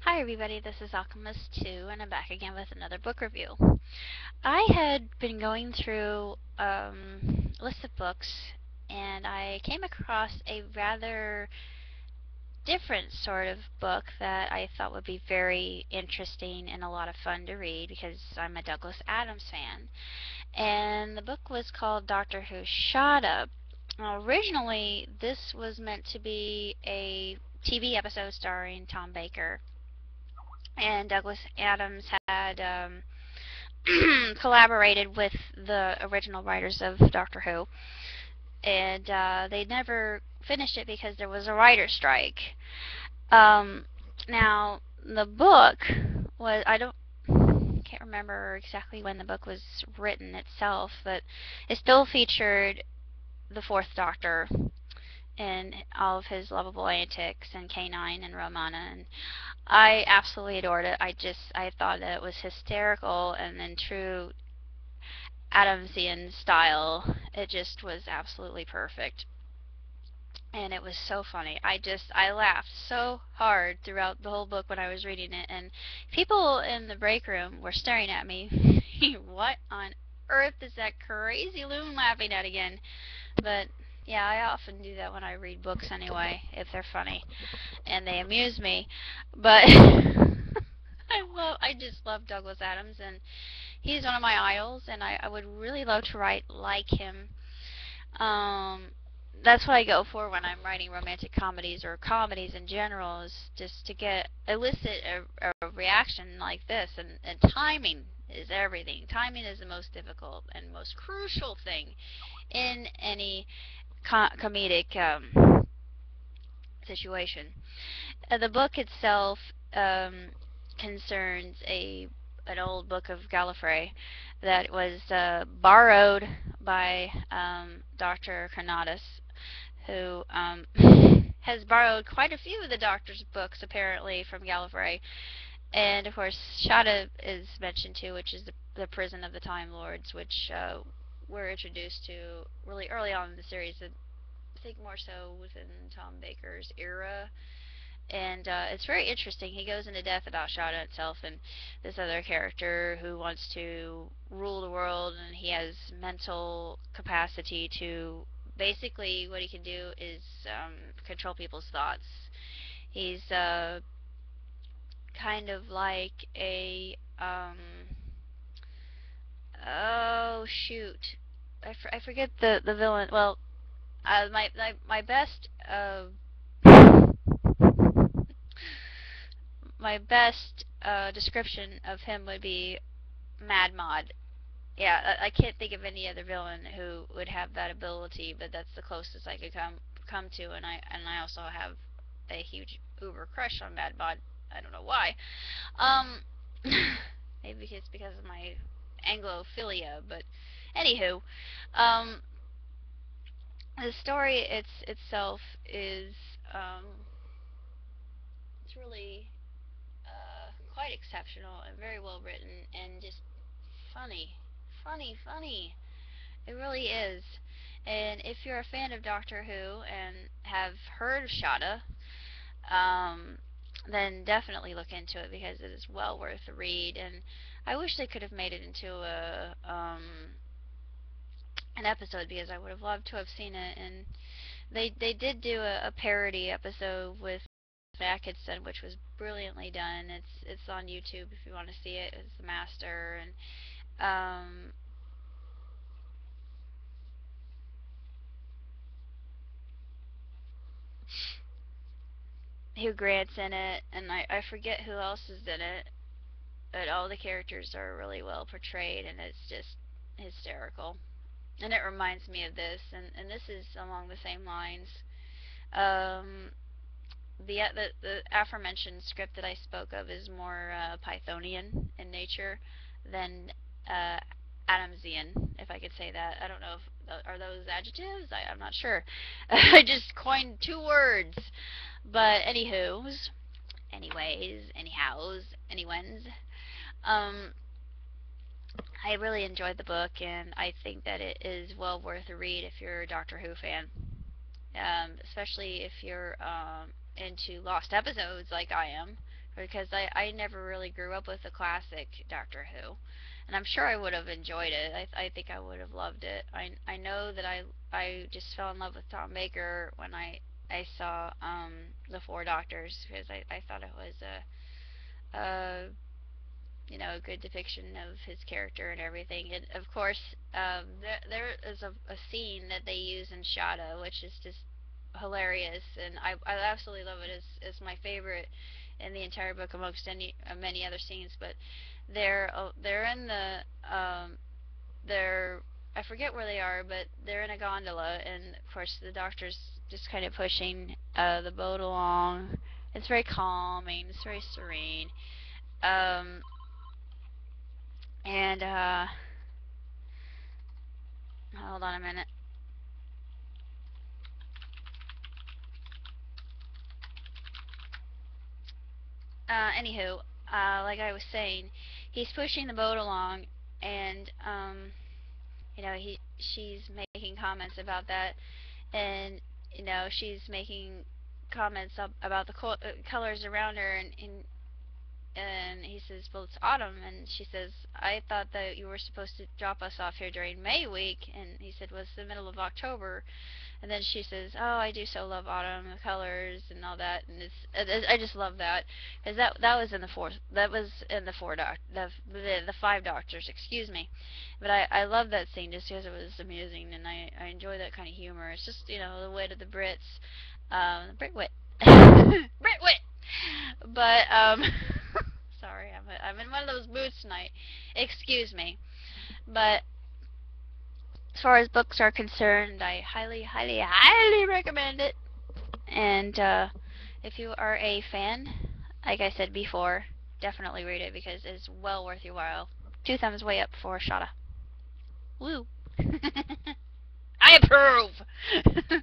Hi everybody, this is Alchemist2 and I'm back again with another book review. I had been going through a list of books and I came across a rather different sort of book that I thought would be very interesting and a lot of fun to read because I'm a Douglas Adams fan. And the book was called Doctor Who Shada. Originally, this was meant to be a TV episode starring Tom Baker, and Douglas Adams had collaborated with the original writers of Doctor Who, and they never finished it because there was a writer's strike. Um, Now, the book was, I can't remember exactly when the book was written itself, but it still featured the Fourth Doctor and all of his lovable antics and K9 and Romana, and I absolutely adored it. I thought that it was hysterical, and in true Adamsian style, it just was absolutely perfect. And it was so funny. I laughed so hard throughout the whole book when I was reading it, and people in the break room were staring at me. What on earth is that crazy loon laughing at again? But yeah, I often do that when I read books anyway, if they're funny and they amuse me. But I just love Douglas Adams, and he's one of my idols, and I would really love to write like him. Um, that's what I go for when I'm writing romantic comedies or comedies in general, is just to elicit a reaction like this. And timing is everything. Timing is the most difficult and most crucial thing in any comedic situation. The book itself um, concerns an old book of Gallifrey that was borrowed by Dr. Carnatus, who has borrowed quite a few of the Doctor's books apparently from Gallifrey. And of course, Shada is mentioned too, which is the prison of the Time Lords, which we're introduced to really early on in the series. I think more so within Tom Baker's era, and it's very interesting. He goes into depth about Shada itself and this other character who wants to rule the world, and he has mental capacity to basically what he can do is control people's thoughts. He's kind of like a oh shoot, I forget the villain. Well, my best my best description of him would be Mad Mod. Yeah, I can't think of any other villain who would have that ability, but that's the closest I could come to. And I also have a huge uber crush on Mad Mod. I don't know why. Um, maybe it's because of my Anglophilia, but anywho, um, the story itself is it's really quite exceptional and very well written and just funny. Funny. It really is. And if you're a fan of Doctor Who and have heard of Shada, um, then definitely look into it because it is well worth a read. And I wish they could have made it into an episode because I would have loved to have seen it. And they did do a parody episode with Atkinson, which was brilliantly done. It's on YouTube if you want to see it. It's the Master, and Hugh Grant's in it, and I forget who else is in it. But all the characters are really well portrayed, and it's just hysterical. And it reminds me of this, and this is along the same lines. Um, the aforementioned script that I spoke of is more Pythonian in nature than uh, Adamsian, if I could say that. I don't know if are those adjectives. I'm not sure. I just coined two words. But anywho's, anyways, anyhows, anyone's. Um, I really enjoyed the book, and I think that it is well worth a read if you're a Doctor Who fan, especially if you're into lost episodes like I am, because I never really grew up with the classic Doctor Who, and I'm sure I would have enjoyed it. I think I would have loved it. I know that I just fell in love with Tom Baker when I saw the Four Doctors, because I thought it was a you know, a good depiction of his character and everything. And of course, there is a scene that they use in Shada, which is just hilarious, and I absolutely love it. It's my favorite in the entire book amongst any many other scenes. But they're in the they're I forget where they are, but they're in a gondola, and of course the doctor's just kind of pushing the boat along. It's very calming. It's very serene. Um, and hold on a minute. Anywho, like I was saying, he's pushing the boat along, and you know, she's making comments about that, and you know, she's making comments about the colors around her, and he says, well, it's autumn, and she says, I thought that you were supposed to drop us off here during May week, and he said, well, it's the middle of October. And then she says, "Oh, I do so love autumn, the colors and all that." And I just love that, because that was in the fourth, that was in the the five doctors, excuse me. But I love that scene just because it was amusing, and I enjoy that kind of humor. It's just, you know, the wit of the Brits, Brit wit, Brit wit. But sorry, I'm in one of those moods tonight. Excuse me. But as far as books are concerned, I highly, highly, highly recommend it. And if you are a fan, like I said before, definitely read it because it's well worth your while. Two thumbs way up for Shada. Woo! I approve!